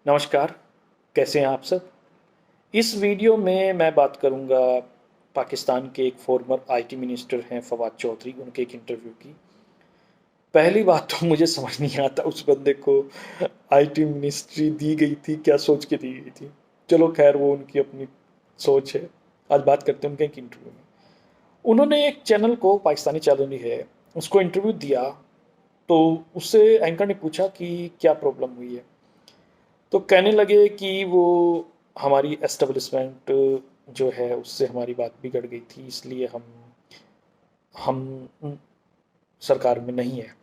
नमस्कार, कैसे हैं आप सब? इस वीडियो में मैं बात करूंगा पाकिस्तान के एक फॉर्मर आईटी मिनिस्टर हैं फवाद चौधरी, उनके एक इंटरव्यू की। पहली बात तो मुझे समझ नहीं आता उस बंदे को आईटी मिनिस्ट्री दी गई थी, क्या सोच के दी गई थी। चलो खैर, वो उनकी अपनी सोच है। आज बात करते हैं उनके एक इंटरव्यू में। उन्होंने एक चैनल को, पाकिस्तानी चैनल ही है, उसको इंटरव्यू दिया। तो उससे एंकर ने पूछा कि क्या प्रॉब्लम हुई है। तो कहने लगे कि वो हमारी एस्टेब्लिशमेंट जो है उससे हमारी बात बिगड़ गई थी, इसलिए हम सरकार में नहीं है।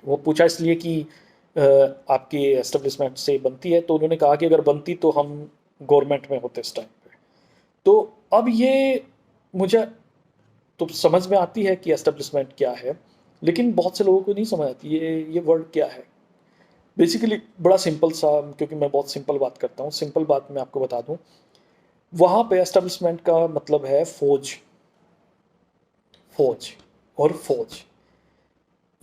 वो पूछा इसलिए कि आपकी एस्टेब्लिशमेंट से बनती है, तो उन्होंने कहा कि अगर बनती तो हम गवर्नमेंट में होते इस टाइम पे। तो अब ये मुझे तो समझ में आती है कि एस्टेब्लिशमेंट क्या है, लेकिन बहुत से लोगों को नहीं समझ आती ये वर्ड क्या है। बेसिकली बड़ा सिंपल सा, क्योंकि मैं बहुत सिंपल बात करता हूँ, सिंपल बात मैं आपको बता दूँ। वहाँ पे एस्टेब्लिशमेंट का मतलब है फौज। फौज और फौज,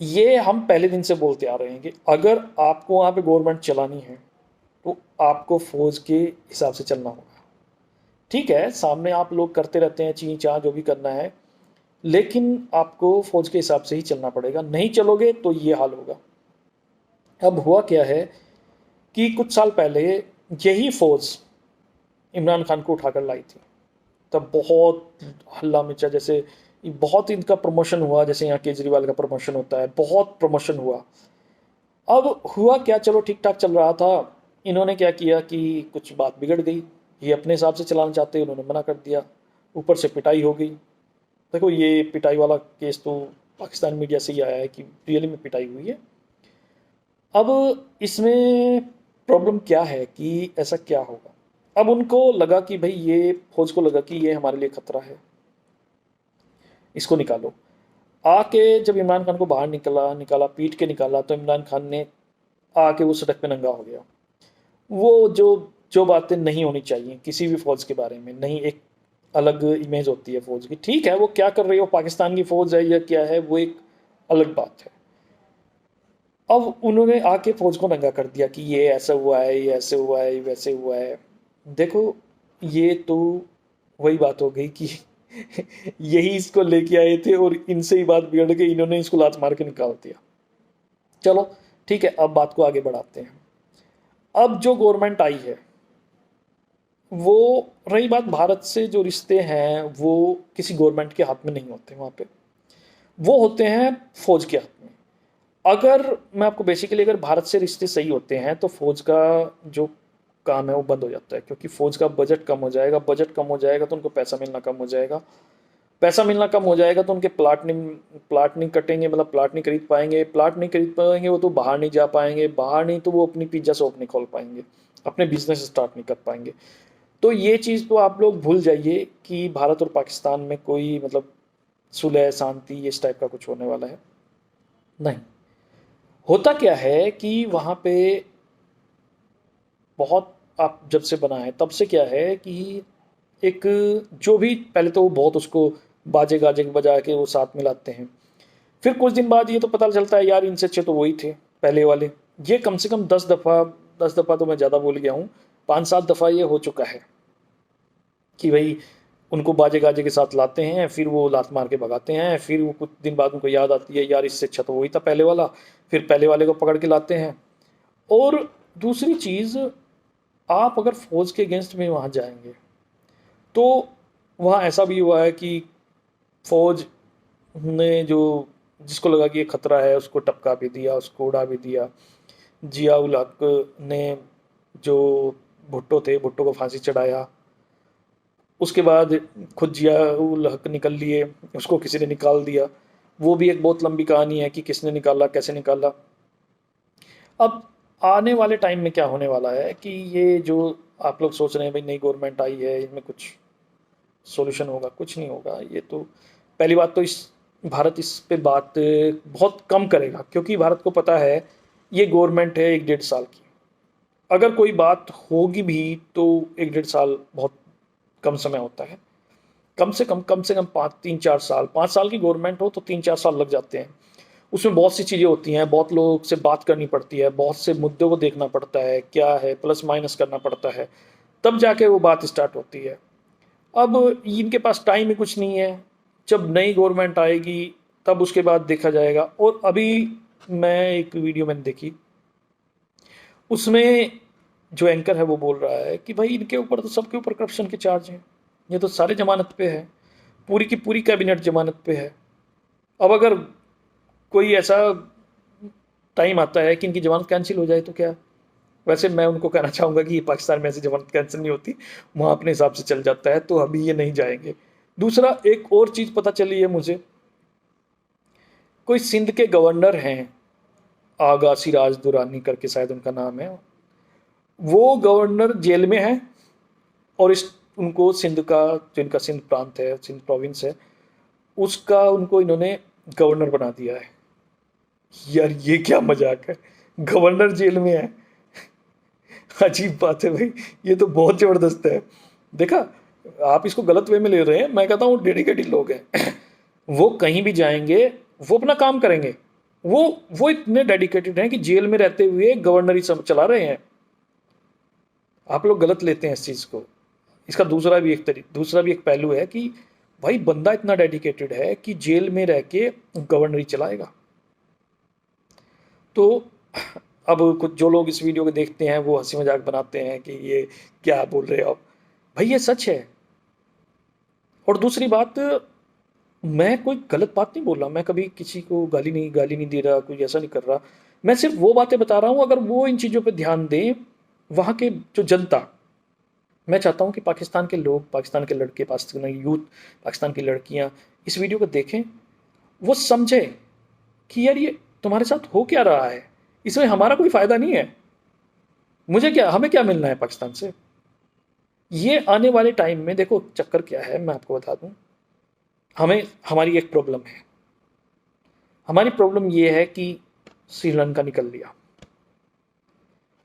ये हम पहले दिन से बोलते आ रहे हैं कि अगर आपको वहाँ पे गवर्नमेंट चलानी है तो आपको फौज के हिसाब से चलना होगा। ठीक है, सामने आप लोग करते रहते हैं ची चाँ जो भी करना है, लेकिन आपको फौज के हिसाब से ही चलना पड़ेगा। नहीं चलोगे तो ये हाल होगा। अब हुआ क्या है कि कुछ साल पहले यही फौज इमरान खान को उठाकर लाई थी। तब बहुत हल्ला मचा, जैसे बहुत इनका प्रमोशन हुआ, जैसे यहाँ केजरीवाल का प्रमोशन होता है, बहुत प्रमोशन हुआ। अब हुआ क्या, चलो ठीक ठाक चल रहा था। इन्होंने क्या किया कि कुछ बात बिगड़ गई। ये अपने हिसाब से चलाना चाहते, उन्होंने मना कर दिया। ऊपर से पिटाई हो गई। देखो, ये पिटाई वाला केस तो पाकिस्तान मीडिया से ही आया है कि रियली में पिटाई हुई है। अब इसमें प्रॉब्लम क्या है कि ऐसा क्या होगा। अब उनको लगा कि भाई, ये फौज को लगा कि ये हमारे लिए खतरा है, इसको निकालो। आके जब इमरान खान को बाहर निकला निकाला पीट के निकाला, तो इमरान खान ने आके वो सड़क पे नंगा हो गया। वो जो जो बातें नहीं होनी चाहिए किसी भी फौज के बारे में, नहीं, एक अलग इमेज होती है फौज की। ठीक है, वो क्या कर रही हो, पाकिस्तान की फौज है या क्या है, वो एक अलग बात है। अब उन्होंने आके फौज को नंगा कर दिया कि ये ऐसा हुआ है, ये ऐसे हुआ है, ये वैसे हुआ है। देखो, ये तो वही बात हो गई कि यही इसको लेके आए थे और इनसे ही बात बिगड़ के इन्होंने इसको लात मार के निकाल दिया। चलो ठीक है, अब बात को आगे बढ़ाते हैं। अब जो गवर्नमेंट आई है, वो, रही बात भारत से, जो रिश्ते हैं वो किसी गवर्नमेंट के हाथ में नहीं होते। वहाँ पे वो होते हैं फौज के हाथ में। अगर मैं आपको बेसिकली, अगर भारत से रिश्ते सही होते हैं तो फौज का जो काम है वो बंद हो जाता है, क्योंकि फौज का बजट कम हो जाएगा। बजट कम हो जाएगा तो उनको पैसा मिलना कम हो जाएगा। पैसा मिलना कम हो जाएगा तो उनके प्लाट नहीं कटेंगे, मतलब प्लाट नहीं खरीद पाएंगे। प्लाट नहीं खरीद पाएंगे वो तो बाहर नहीं जा पाएंगे। बाहर नहीं तो वो अपनी पिज्ज़ा शॉप नहीं खोल पाएंगे, अपने बिजनेस स्टार्ट नहीं कर पाएंगे। तो ये चीज़ तो आप लोग भूल जाइए कि भारत और पाकिस्तान में कोई मतलब सुलह शांति इस टाइप का कुछ होने वाला है नहीं। होता क्या है कि वहाँ पे बहुत, आप जब से बना है तब से क्या है कि एक, जो भी पहले तो वो बहुत उसको बाजे गाजे बजा के वो साथ मिलाते हैं। फिर कुछ दिन बाद ये तो पता चलता है यार, इनसे अच्छे तो वही थे पहले वाले। ये कम से कम 10 दफ़ा, 10 दफ़ा तो मैं ज़्यादा बोल गया हूँ, 5-7 दफ़ा ये हो चुका है कि भाई उनको बाजे गाजे के साथ लाते हैं, फिर वो लात मार के भगाते हैं। फिर वो कुछ दिन बाद उनको याद आती है यार, इससे अच्छा तो वही था पहले वाला। फिर पहले वाले को पकड़ के लाते हैं। और दूसरी चीज़, आप अगर फौज के अगेंस्ट में वहाँ जाएंगे तो वहाँ ऐसा भी हुआ है कि फौज ने जो, जिसको लगा कि ये खतरा है, उसको टपका भी दिया, उसको उड़ा भी दिया। जिया उल हक ने, जो भुट्टो थे, भुट्टो को फांसी चढ़ाया। उसके बाद खुद जिया उल हक निकल लिए, उसको किसी ने निकाल दिया। वो भी एक बहुत लंबी कहानी है कि किसने निकाला, कैसे निकाला। अब आने वाले टाइम में क्या होने वाला है कि ये जो आप लोग सोच रहे हैं भाई नई गवर्नमेंट आई है, इनमें कुछ सॉल्यूशन होगा, कुछ नहीं होगा। ये तो पहली बात तो, इस भारत इस पे बात बहुत कम करेगा, क्योंकि भारत को पता है ये गवर्नमेंट है 1-1.5 साल की। अगर कोई बात होगी भी तो 1-1.5 साल बहुत कम समय होता है। कम से कम 5-3-4 साल, 5 साल की गवर्नमेंट हो तो 3-4 साल लग जाते हैं। उसमें बहुत सी चीज़ें होती हैं, बहुत लोगों से बात करनी पड़ती है, बहुत से मुद्दों को देखना पड़ता है, क्या है प्लस माइनस करना पड़ता है, तब जाके वो बात स्टार्ट होती है। अब इनके पास टाइम ही कुछ नहीं है। जब नई गवर्नमेंट आएगी तब उसके बाद देखा जाएगा। और अभी मैं एक वीडियो मैंने देखी, उसमें जो एंकर है वो बोल रहा है कि भाई इनके ऊपर तो सबके ऊपर करप्शन के चार्ज हैं, ये तो सारे जमानत पे है, पूरी की पूरी कैबिनेट जमानत पे है। अब अगर कोई ऐसा टाइम आता है कि इनकी जमानत कैंसिल हो जाए तो क्या? वैसे मैं उनको कहना चाहूँगा कि पाकिस्तान में ऐसी जमानत कैंसिल नहीं होती, वहाँ अपने हिसाब से चल जाता है, तो अभी ये नहीं जाएंगे। दूसरा एक और चीज़ पता चली है मुझे, कोई सिंध के गवर्नर हैं, आगा सिराज दुरानी करके शायद उनका नाम है, वो गवर्नर जेल में है। और इस उनको सिंध का, जो इनका सिंध प्रांत है, सिंध प्रोविंस है, उसका उनको इन्होंने गवर्नर बना दिया है। यार ये क्या मजाक है, गवर्नर जेल में है। अजीब बात है भाई, ये तो बहुत जबरदस्त है। देखा, आप इसको गलत वे में ले रहे हैं, मैं कहता हूँ डेडिकेटेड लोग हैं। वो कहीं भी जाएंगे, वो अपना काम करेंगे। वो वो इतने डेडिकेटेड हैं कि जेल में रहते हुए गवर्नरी सब चला रहे हैं। आप लोग गलत लेते हैं इस चीज़ को। इसका दूसरा भी एक पहलू है कि भाई बंदा इतना डेडिकेटेड है कि जेल में रह के गवर्नरी चलाएगा। तो अब कुछ जो लोग इस वीडियो को देखते हैं वो हंसी मजाक बनाते हैं कि ये क्या बोल रहे हो आप। भाई ये सच है। और दूसरी बात, मैं कोई गलत बात नहीं बोल रहा, मैं कभी किसी को गाली नहीं दे रहा, कोई ऐसा नहीं कर रहा। मैं सिर्फ वो बातें बता रहा हूँ, अगर वो इन चीज़ों पे ध्यान दें, वहाँ के जो जनता, मैं चाहता हूँ कि पाकिस्तान के लोग, पाकिस्तान के लड़के, पाकिस्तान के यूथ, पाकिस्तान की लड़कियाँ इस वीडियो को देखें, वो समझे कि यार ये तुम्हारे साथ हो क्या रहा है, इसमें हमारा कोई फ़ायदा नहीं है। मुझे क्या, हमें क्या मिलना है पाकिस्तान से? ये आने वाले टाइम में देखो चक्कर क्या है, मैं आपको बता दूं। हमें, हमारी एक प्रॉब्लम है, हमारी प्रॉब्लम ये है कि श्रीलंका निकल लिया,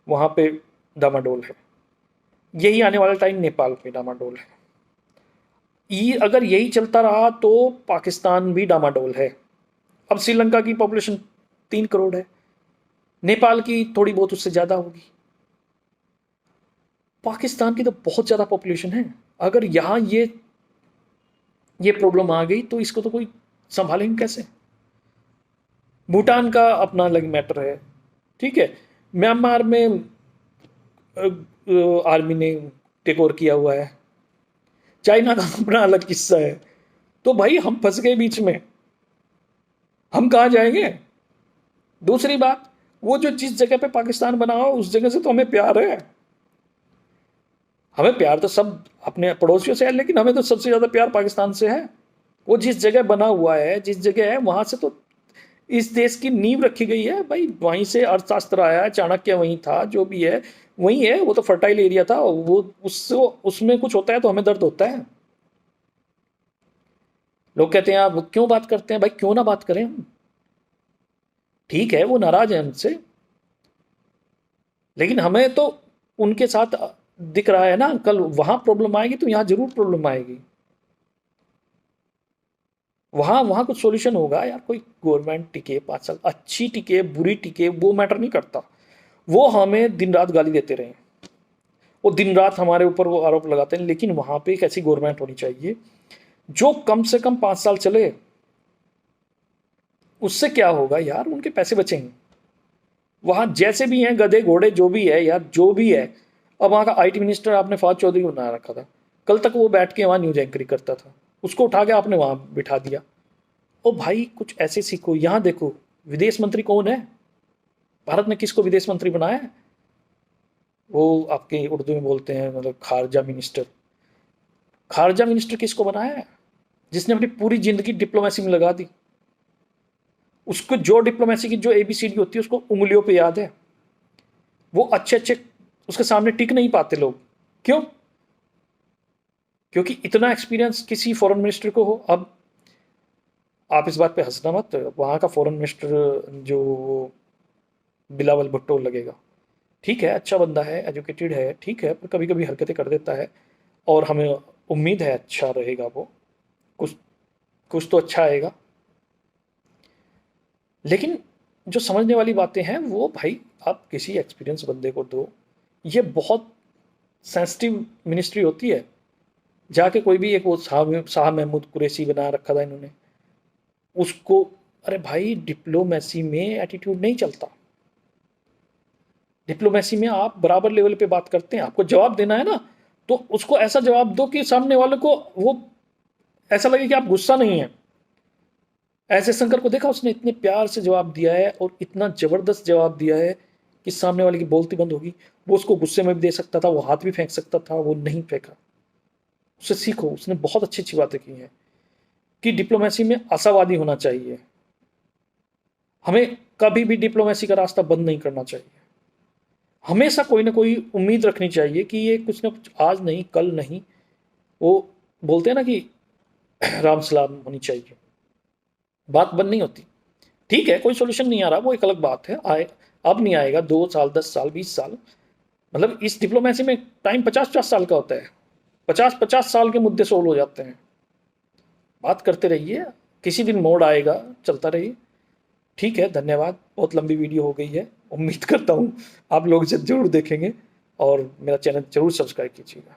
वहाँ पे डामाडोल है। यही आने वाला टाइम नेपाल पे डामाडोल है। ये अगर यही चलता रहा तो पाकिस्तान भी डामाडोल है। अब श्रीलंका की पॉपुलेशन 3 करोड़ है, नेपाल की थोड़ी बहुत उससे ज़्यादा होगी, पाकिस्तान की तो बहुत ज़्यादा पॉपुलेशन है। अगर यहाँ ये प्रॉब्लम आ गई तो इसको तो कोई संभालेंगे कैसे? भूटान का अपना अलग मैटर है, ठीक है। म्यांमार में आर्मी ने टेक ओवर किया हुआ है। चाइना का अपना अलग किस्सा है। तो भाई हम फंस गए बीच में, हम कहाँ जाएंगे? दूसरी बात, वो जो जिस जगह पे पाकिस्तान बना हो उस जगह से तो हमें प्यार है। हमें प्यार तो सब अपने पड़ोसियों से है, लेकिन हमें तो सबसे ज़्यादा प्यार पाकिस्तान से है। वो जिस जगह बना हुआ है, जिस जगह है, वहां से तो इस देश की नींव रखी गई है भाई। वहीं से अर्थशास्त्र आया है, चाणक्य वहीं था, जो भी है वहीं है। वो तो फर्टाइल एरिया था, वो उससे उसमें कुछ होता है तो हमें दर्द होता है। लोग कहते हैं आप क्यों बात करते हैं? भाई क्यों ना बात करें हम, ठीक है वो नाराज है हमसे, लेकिन हमें तो उनके साथ दिख रहा है ना, कल वहां प्रॉब्लम आएगी तो यहाँ जरूर प्रॉब्लम आएगी। वहां वहां कुछ सॉल्यूशन होगा यार। कोई गवर्नमेंट टिके 5 साल, अच्छी टिके बुरी टिके वो मैटर नहीं करता। वो हमें दिन रात गाली देते रहे, वो दिन रात हमारे ऊपर वो आरोप लगाते हैं, लेकिन वहां पे एक ऐसी गवर्नमेंट होनी चाहिए जो कम से कम 5 साल चले। उससे क्या होगा यार, उनके पैसे बचेंगे। वहां जैसे भी हैं गधे घोड़े, जो भी है यार, जो भी है। अब वहां का आईटी मिनिस्टर आपने फवाद चौधरी को बना रखा था, कल तक वो बैठ के वहां न्यूज एंकरिंग करता था, उसको उठा के आपने वहां बिठा दिया। ओ भाई कुछ ऐसे सीखो। यहां देखो विदेश मंत्री कौन है, भारत ने किसको विदेश मंत्री बनाया है? वो आपके उर्दू में बोलते हैं मतलब खारजा मिनिस्टर। खारजा मिनिस्टर किसको बनाया है? जिसने अपनी पूरी जिंदगी डिप्लोमेसी में लगा दी। उसको जो डिप्लोमेसी की जो एबीसीडी होती है उसको उंगलियों पे याद है। वो अच्छे अच्छे उसके सामने टिक नहीं पाते लोग। क्यों? क्योंकि इतना एक्सपीरियंस किसी फॉरेन मिनिस्टर को हो। अब आप इस बात पे हंसना मत, वहाँ का फॉरेन मिनिस्टर जो बिलावल भुट्टो लगेगा, ठीक है अच्छा बंदा है, एजुकेटेड है, ठीक है, पर कभी कभी हरकतें कर देता है। और हमें उम्मीद है अच्छा रहेगा वो, कुछ कुछ तो अच्छा आएगा। लेकिन जो समझने वाली बातें हैं वो भाई आप किसी एक्सपीरियंस बंदे को दो। ये बहुत सेंसिटिव मिनिस्ट्री होती है। जाके कोई भी एक वो शाह महमूद कुरैशी बना रखा था इन्होंने, उसको, अरे भाई डिप्लोमेसी में एटीट्यूड नहीं चलता। डिप्लोमेसी में आप बराबर लेवल पे बात करते हैं, आपको जवाब देना है ना, तो उसको ऐसा जवाब दो कि सामने वाले को वो ऐसा लगे कि आप गुस्सा नहीं है। ऐसे शंकर को देखा, उसने इतने प्यार से जवाब दिया है और इतना जबरदस्त जवाब दिया है कि सामने वाले की बोलती बंद होगी। वो उसको गुस्से में भी दे सकता था, वो हाथ भी फेंक सकता था, वो नहीं फेंका। उससे सीखो, उसने बहुत अच्छी अच्छी बातें की हैं कि डिप्लोमेसी में आशावादी होना चाहिए। हमें कभी भी डिप्लोमेसी का रास्ता बंद नहीं करना चाहिए। हमेशा कोई ना कोई उम्मीद रखनी चाहिए कि ये कुछ ना कुछ, आज नहीं कल नहीं, वो बोलते हैं ना कि राम सलाम होनी चाहिए। बात बंद नहीं होती। ठीक है, कोई सोल्यूशन नहीं आ रहा, वो एक अलग बात है, आए, अब नहीं आएगा, 2 साल 10 साल 20 साल, मतलब इस डिप्लोमेसी में टाइम 50-50 साल का होता है। 50-50 साल के मुद्दे सोल्व हो जाते हैं। बात करते रहिए, किसी दिन मोड़ आएगा, चलता रहिए। ठीक है, धन्यवाद। बहुत लंबी वीडियो हो गई है, उम्मीद करता हूँ आप लोग इसे जरूर देखेंगे और मेरा चैनल जरूर सब्सक्राइब कीजिएगा।